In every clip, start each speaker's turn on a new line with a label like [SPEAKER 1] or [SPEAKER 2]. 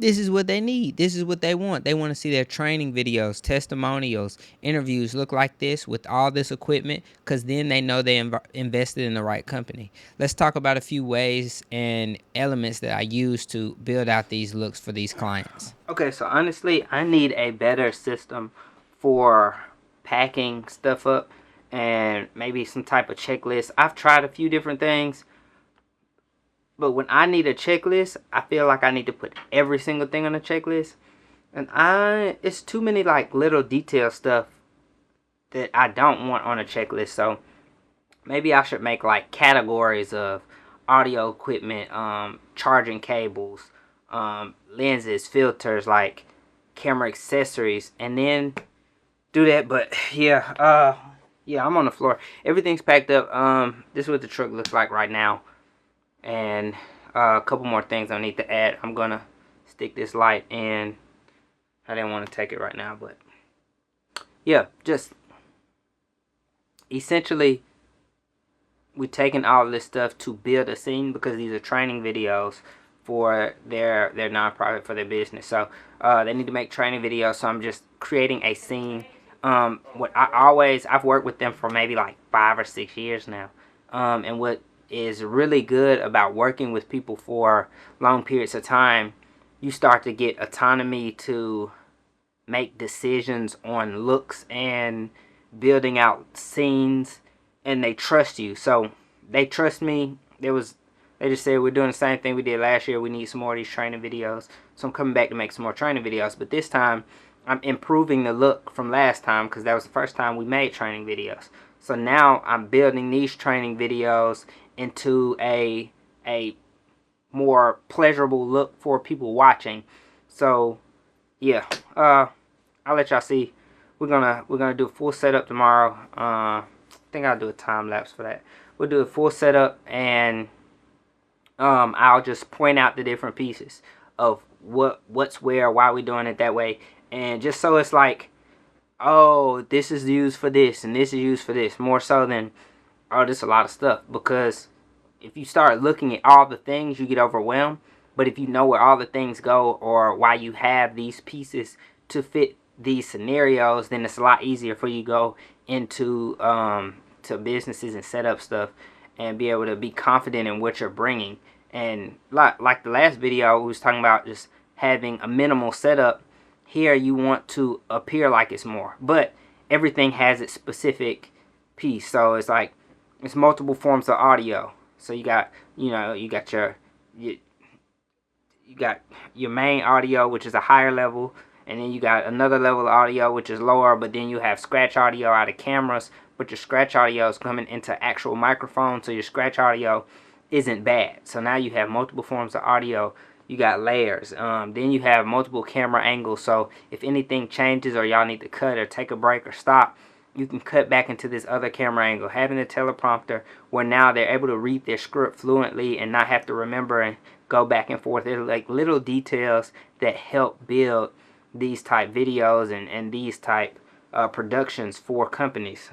[SPEAKER 1] this is what they need. This is what they want. They want to see their training videos, testimonials, interviews look like this with all this equipment, because then they know they invested in the right company. Let's talk about a few ways and elements that I use to build out these looks for these clients. Okay, so honestly, I need a better system for packing stuff up and maybe some type of checklist. I've tried a few different things, but when I need a checklist, I feel like I need to put every single thing on the checklist. And it's too many like little detail stuff that I don't want on a checklist. So maybe I should make like categories of audio equipment, charging cables, lenses, filters, like camera accessories, and then do that. But yeah, I'm on the floor. Everything's packed up. This is what the truck looks like right now. And a couple more things I need to add. I'm gonna stick this light in. I didn't want to take it right now, but yeah, just essentially we're taking all of this stuff to build a scene, because these are training videos for their nonprofit, for their business. So they need to make training videos. So I'm just creating a scene. I've worked with them for maybe like 5 or 6 years now, and what is really good about working with people for long periods of time, you start to get autonomy to make decisions on looks and building out scenes, and they trust you. So they trust me. They just said, we're doing the same thing we did last year. We need some more of these training videos. So I'm coming back to make some more training videos, but this time I'm improving the look from last time, because that was the first time we made training videos. So now I'm building these training videos into a more pleasurable look for people watching. So yeah, I'll let y'all see. We're gonna do a full setup tomorrow. I think I'll do a time lapse for that. We'll do a full setup, and I'll just point out the different pieces of what's where, why we're doing it that way, and just so it's like, oh, this is used for this and this is used for this, more so than, oh, this is a lot of stuff. Because if you start looking at all the things, you get overwhelmed. But if you know where all the things go, or why you have these pieces to fit these scenarios, then it's a lot easier for you to go into to businesses and set up stuff and be able to be confident in what you're bringing. And like the last video, we was talking about just having a minimal setup. Here you want to appear like it's more, but everything has its specific piece. So it's like, it's multiple forms of audio. So you got your main audio, which is a higher level, and then you got another level of audio which is lower, but then you have scratch audio out of cameras, but your scratch audio is coming into actual microphones, so your scratch audio isn't bad. So now you have multiple forms of audio. You got layers. Then you have multiple camera angles, so if anything changes or y'all need to cut or take a break or stop, you can cut back into this other camera angle. Having a teleprompter where now they're able to read their script fluently and not have to remember and go back and forth. They're like little details that help build these type videos and these type productions for companies.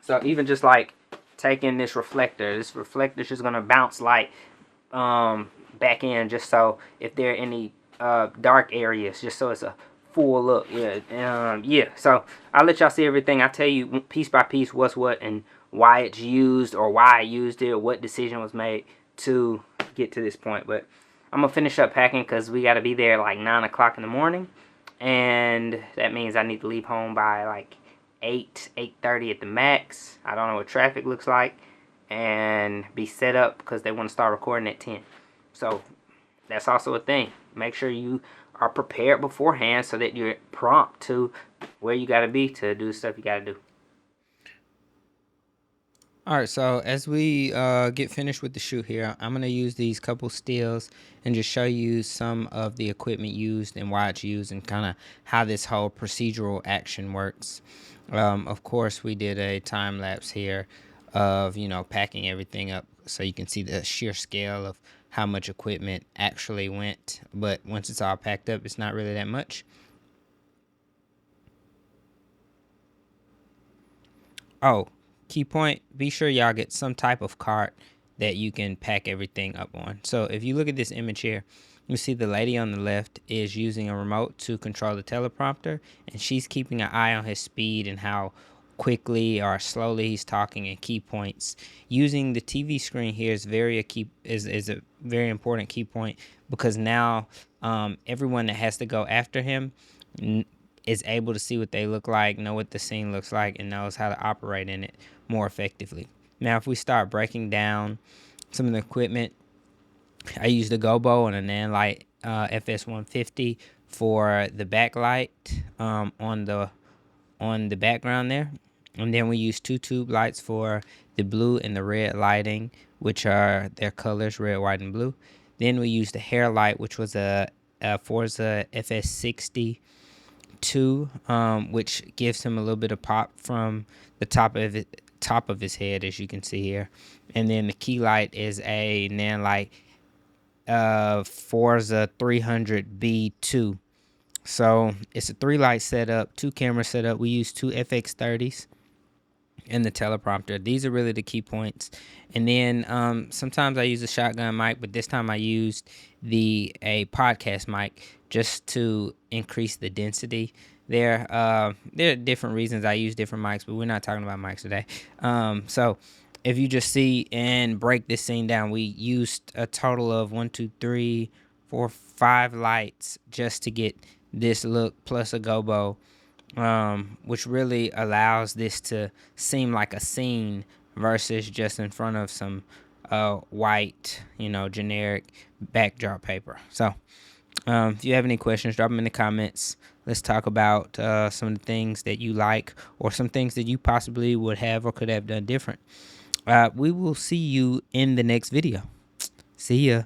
[SPEAKER 1] So even just like taking this reflector is just going to bounce light back in, just so if there are any dark areas, just so it's a full look. Yeah, so I'll let y'all see everything. I'll tell you piece by piece what's what and why it's used, or why I used it, or what decision was made to get to this point. But I'm gonna finish up packing, because we got to be there like 9 o'clock in the morning, and that means I need to leave home by like 8:30 at the max. I don't know what traffic looks like, and be set up because they want to start recording at 10. So that's also a thing. Make sure you are prepared beforehand so that you're prompt to where you got to be to do the stuff you got to do. All right, so as we get finished with the shoot here, I'm going to use these couple stills and just show you some of the equipment used and why it's used, and kind of how this whole procedural action works. Of course, we did a time lapse here of, packing everything up so you can see the sheer scale of how much equipment actually went. But once it's all packed up, it's not really that much. Oh, key point, be sure y'all get some type of cart that you can pack everything up on. So if you look at this image here, You see the lady on the left is using a remote to control the teleprompter, and she's keeping an eye on his speed and how quickly or slowly he's talking and key points. Using the TV screen here is a very important key point, because now everyone that has to go after him is able to see what they look like, know what the scene looks like, and knows how to operate in it more effectively. Now, if we start breaking down some of the equipment, I use the Gobo and a Nanlite FS150 for the backlight on the background there. And then we use two tube lights for the blue and the red lighting, which are their colors, red, white, and blue. Then we use the hair light, which was a Forza FS60 which gives him a little bit of pop from the top of his head, as you can see here. And then the key light is a Nanlite Forza 300B2. So it's a 3-light setup, 2 camera setup. We use 2 FX30s and the teleprompter. These are really the key points. And then sometimes I use a shotgun mic, but this time I used a podcast mic just to increase the density there. There are different reasons I use different mics, but we're not talking about mics today. So if you just see and break this scene down, we used a total of 1, 2, 3, 4, 5 lights just to get this look, plus a gobo, which really allows this to seem like a scene versus just in front of some white, generic backdrop paper. So if you have any questions, drop them in the comments. Let's talk about some of the things that you like, or some things that you possibly would have or could have done different. We will see you in the next video. See ya.